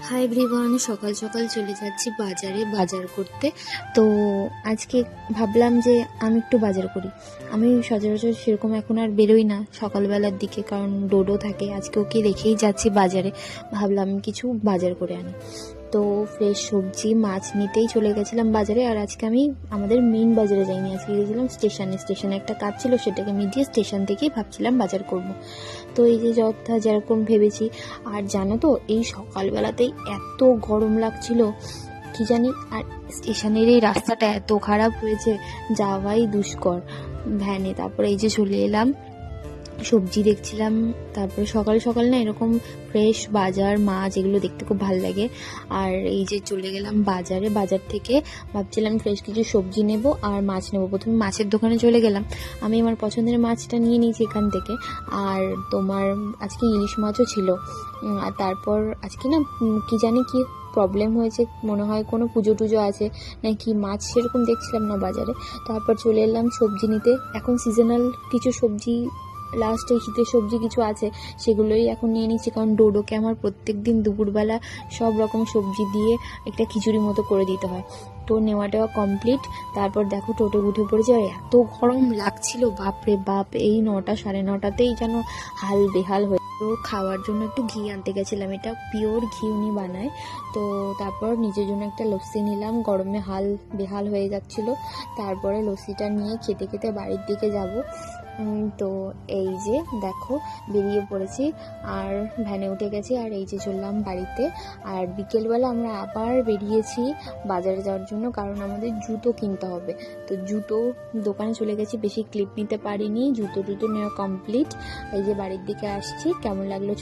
Hi everyone, সকাল সকাল চলে যাচ্ছি বাজারে বাজার করতে। তো আজকে ভাবলাম যে আমি একটু বাজার করি। আমি সচরাচর সেরকম এখন আর বেরোই না সকালবেলার দিকে, কারণ ডোডো থাকে। আজকে ওকে রেখেই যাচ্ছি বাজারে, ভাবলাম কিছু বাজার করে আনি। তো ফ্রেশ সবজি মাছ নিতেই চলে গেছিলাম বাজারে। আর আজকে আমি আমাদের মেইন বাজারে যাইনি, আজকে গেছিলাম স্টেশনে একটা কাজ ছিল, সেটাকে মিটিয়ে স্টেশন থেকেই ভাবছিলাম বাজার করব। তো এই যে যেরকম ভেবেছি। আর জানো তো, এই সকালবেলাতেই এত গরম লাগছিল কি জানি। আর স্টেশনের এই রাস্তাটা এত খারাপ হয়েছে, যাওয়াই দুষ্কর ভ্যানে। তারপরে এই যে চলে এলাম, সবজি দেখছিলাম। তারপরে সকাল সকাল না এরকম ফ্রেশ বাজার মাছ এগুলো দেখতে খুব ভালো লাগে। আর এই যে চলে গেলাম বাজারে, বাজার থেকে ভাবছিলাম ফ্রেশ কিছু সবজি নেব আর মাছ নেব। প্রথমে মাছের দোকানে চলে গেলাম, আমি আমার পছন্দের মাছটা নিয়ে নিয়েছি এখান থেকে। আর তোমার আজকে ইলিশ মাছও ছিল। আর তারপর আজকে না কি জানি কি প্রবলেম হয়েছে, মনে হয় কোনো পুজো টুজো আছে নাকি, মাছ সেরকম দেখছিলাম না বাজারে। তারপর চলে এলাম সবজি নিতে। এখন সিজনাল কিছু সবজি, লাস্ট এই শীতের সবজি কিছু আছে, সেগুলোই এখন নিয়ে নিচ্ছি। কারণ ডোডোকে আমার প্রত্যেক দিন দুপুরবেলা সব রকম সবজি দিয়ে একটা খিচুড়ি মতো করে দিতে হয়। তো নেওয়া টেওয়া কমপ্লিট। তারপর দেখো টোটো উঠে পড়েছে। আর এত গরম লাগছিল, বাপরে বাপ! এই 9টা 9:30তেই যেন হাল বেহাল হয়ে। তো খাওয়ার জন্য একটু ঘি আনতে গেছিলাম, এটা পিওর ঘি উনি বানায়। তো তারপর নিজের জন্য একটা লস্যি নিলাম, গরমে হাল বেহাল হয়ে যাচ্ছিল। তারপরে লস্যিটা নিয়ে খেতে খেতে বাড়ির দিকে যাব। তো এই যে দেখো বেরিয়ে পড়েছি, আর ভ্যানে উঠে গেছি। আর এই যে চললাম বাড়িতে। আর বিকেলবেলা আমরা আবার বেরিয়েছি বাজারে যাওয়ার জন্য, কারণ আমাদের জুতো কিনতে হবে। তো জুতো দোকানে চলে গেছি, বেশি ক্লিপ নিতে পারিনি, জুতো নেওয়া কমপ্লিট। এই যে বাড়ির দিকে আসছি। কেমন লাগলো